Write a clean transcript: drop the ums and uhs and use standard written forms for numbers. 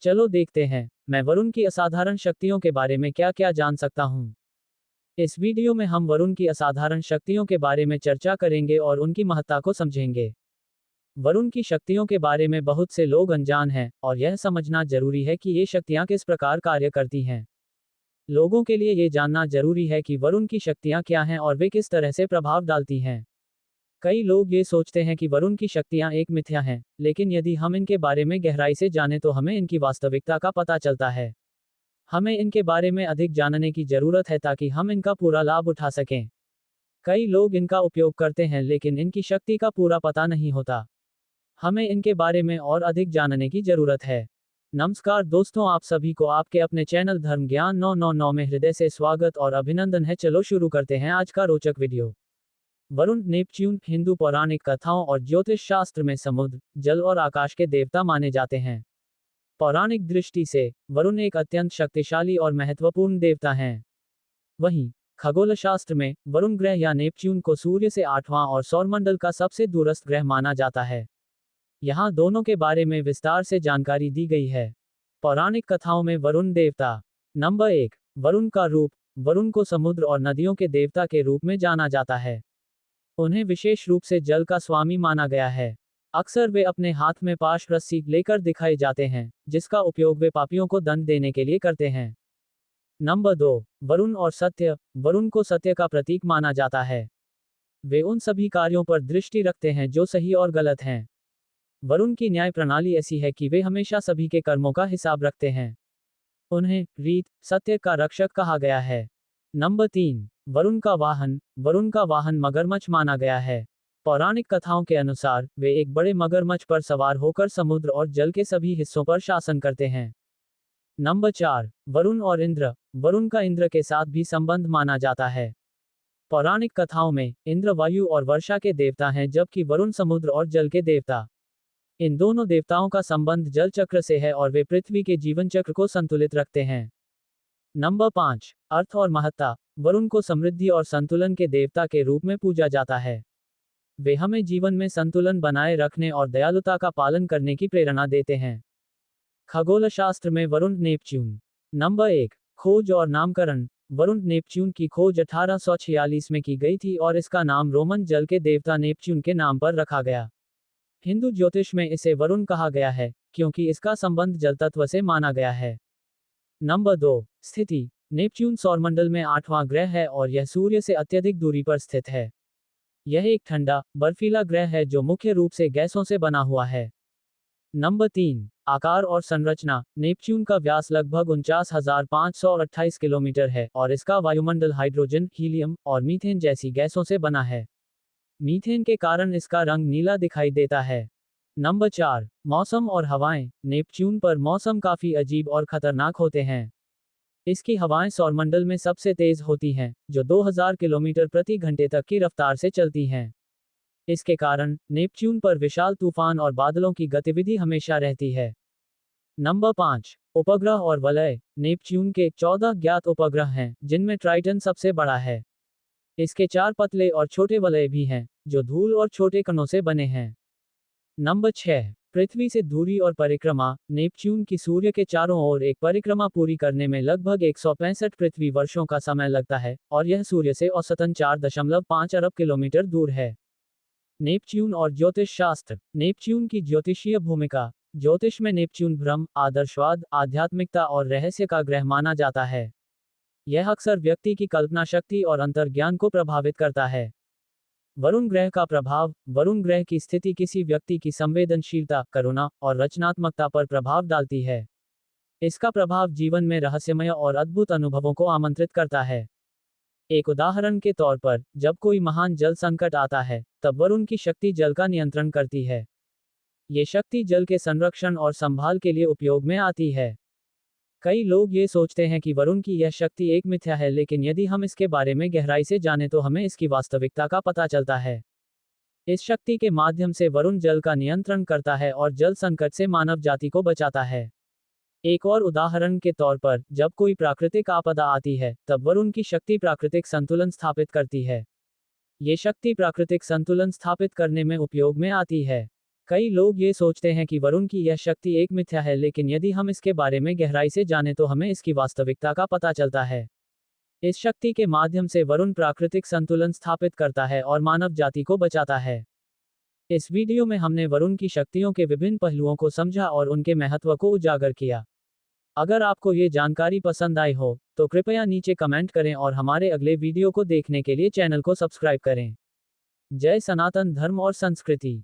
चलो देखते हैं मैं वरुण की असाधारण शक्तियों के बारे में क्या क्या जान सकता हूँ। इस वीडियो में हम वरुण की असाधारण शक्तियों के बारे में चर्चा करेंगे और उनकी महत्ता को समझेंगे। वरुण की शक्तियों के बारे में बहुत से लोग अनजान हैं और यह समझना जरूरी है कि ये शक्तियां किस प्रकार कार्य करती हैं। लोगों के लिए ये जानना जरूरी है कि वरुण की शक्तियां क्या हैं और वे किस तरह से प्रभाव डालती हैं। कई लोग ये सोचते हैं कि वरुण की शक्तियां एक मिथ्या हैं, लेकिन यदि हम इनके बारे में गहराई से जानें तो हमें इनकी वास्तविकता का पता चलता है। हमें इनके बारे में अधिक जानने की जरूरत है ताकि हम इनका पूरा लाभ उठा सकें। कई लोग इनका उपयोग करते हैं लेकिन इनकी शक्ति का पूरा पता नहीं होता। हमें इनके बारे में और अधिक जानने की जरूरत है। नमस्कार दोस्तों, आप सभी को आपके अपने चैनल धर्म ज्ञान 999 में हृदय से स्वागत और अभिनंदन है। चलो शुरू करते हैं आज का रोचक वीडियो। वरुण नेपच्यून हिंदू पौराणिक कथाओं और ज्योतिष शास्त्र में समुद्र, जल और आकाश के देवता माने जाते हैं। पौराणिक दृष्टि से वरुण एक अत्यंत शक्तिशाली और महत्वपूर्ण देवता हैं। वहीं खगोल शास्त्र में वरुण ग्रह या नेपच्यून को सूर्य से 8वां और सौरमंडल का सबसे दूरस्थ ग्रह माना जाता है। यहाँ दोनों के बारे में विस्तार से जानकारी दी गई है। पौराणिक कथाओं में वरुण देवता। नंबर 1, वरुण का रूप। वरुण को समुद्र और नदियों के देवता के रूप में जाना जाता है। उन्हें विशेष रूप से जल का स्वामी माना गया है। अक्सर वे अपने हाथ में पाश रस्सी लेकर दिखाए जाते हैं, जिसका उपयोग वे पापियों को दंड देने के लिए करते हैं। नंबर 2, वरुण और सत्य। वरुण को सत्य का प्रतीक माना जाता है। वे उन सभी कार्यों पर दृष्टि रखते हैं जो सही और गलत हैं। वरुण की न्याय प्रणाली ऐसी है कि वे हमेशा सभी के कर्मों का हिसाब रखते हैं। उन्हें रीत, सत्य का रक्षक कहा गया है। नंबर 3, वरुण का वाहन। वरुण का वाहन मगरमच्छ माना गया है। पौराणिक कथाओं के अनुसार वे एक बड़े मगरमच्छ पर सवार होकर समुद्र और जल के सभी हिस्सों पर शासन करते हैं। नंबर 4, वरुण और इंद्र। वरुण का इंद्र के साथ भी संबंध माना जाता है। पौराणिक कथाओं में इंद्र वायु और वर्षा के देवता हैं, जबकि वरुण समुद्र और जल के देवता। इन दोनों देवताओं का संबंध जल चक्र से है और वे पृथ्वी के जीवन चक्र को संतुलित रखते हैं। नंबर 5, अर्थ और महत्ता। वरुण को समृद्धि और संतुलन के देवता के रूप में पूजा जाता है। वे हमें जीवन में संतुलन बनाए रखने और दयालुता का पालन करने की प्रेरणा देते हैं। खगोल शास्त्र में वरुण नेपच्यून। नंबर 1, खोज और नामकरण। वरुण नेपच्यून की खोज 1846 में की गई थी और इसका नाम रोमन जल के देवता नेपच्यून के नाम पर रखा गया। हिंदू ज्योतिष में इसे वरुण कहा गया है, क्योंकि इसका संबंध जल तत्व से माना गया है। नंबर 2, स्थिति। नेपच्यून सौरमंडल में 8वां ग्रह है और यह सूर्य से अत्यधिक दूरी पर स्थित है। यह एक ठंडा, बर्फीला ग्रह है जो मुख्य रूप से गैसों से बना हुआ है। नंबर 3, आकार और संरचना। नेपच्यून का व्यास लगभग 49,528 किलोमीटर है और इसका वायुमंडल हाइड्रोजन, हीलियम और मीथेन जैसी गैसों से बना है। मीथेन के कारण इसका रंग नीला दिखाई देता है। नंबर 4, मौसम और हवाएं। नेपच्यून पर मौसम काफी अजीब और खतरनाक होते हैं। इसकी हवाएं सौरमंडल में सबसे तेज होती हैं, जो 2000 किलोमीटर प्रति घंटे तक की रफ्तार से चलती हैं। इसके कारण नेपच्यून पर विशाल तूफान और बादलों की गतिविधि हमेशा रहती है। नंबर 5, उपग्रह और वलय। नेपच्यून के 14 ज्ञात उपग्रह हैं, जिनमें ट्राइटन सबसे बड़ा है। इसके 4 पतले और छोटे वलय भी हैं, जो धूल और छोटे कणों से बने हैं। नंबर 6, पृथ्वी से दूरी और परिक्रमा। नेपच्यून की सूर्य के चारों ओर एक परिक्रमा पूरी करने में लगभग 165 पृथ्वी वर्षों का समय लगता है और यह सूर्य से औसतन 4.5 अरब किलोमीटर दूर है। नेपच्यून और ज्योतिष शास्त्र। नेपच्यून की ज्योतिषीय भूमिका। ज्योतिष में नेपच्यून भ्रम, आदर्शवाद, आध्यात्मिकता और रहस्य का ग्रह माना जाता है। यह अक्सर व्यक्ति की कल्पना शक्ति और अंतर्ज्ञान को प्रभावित करता है। वरुण ग्रह का प्रभाव। वरुण ग्रह की स्थिति किसी व्यक्ति की संवेदनशीलता, करुणा और रचनात्मकता पर प्रभाव डालती है। इसका प्रभाव जीवन में रहस्यमय और अद्भुत अनुभवों को आमंत्रित करता है। एक उदाहरण के तौर पर, जब कोई महान जल संकट आता है, तब वरुण की शक्ति जल का नियंत्रण करती है। ये शक्ति जल के संरक्षण और संभाल के लिए उपयोग में आती है। कई लोग ये सोचते हैं कि वरुण की यह शक्ति एक मिथ्या है, लेकिन यदि हम इसके बारे में गहराई से जानें तो हमें इसकी वास्तविकता का पता चलता है। इस शक्ति के माध्यम से वरुण जल का नियंत्रण करता है और जल संकट से मानव जाति को बचाता है। एक और उदाहरण के तौर पर, जब कोई प्राकृतिक आपदा आती है, तब वरुण की शक्ति प्राकृतिक संतुलन स्थापित करती है। ये शक्ति प्राकृतिक संतुलन स्थापित करने में उपयोग में आती है। कई लोग ये सोचते हैं कि वरुण की यह शक्ति एक मिथ्या है, लेकिन यदि हम इसके बारे में गहराई से जानें तो हमें इसकी वास्तविकता का पता चलता है। इस शक्ति के माध्यम से वरुण प्राकृतिक संतुलन स्थापित करता है और मानव जाति को बचाता है। इस वीडियो में हमने वरुण की शक्तियों के विभिन्न पहलुओं को समझा और उनके महत्व को उजागर किया। अगर आपको ये जानकारी पसंद आई हो, तो कृपया नीचे कमेंट करें और हमारे अगले वीडियो को देखने के लिए चैनल को सब्सक्राइब करें। जय सनातन धर्म और संस्कृति।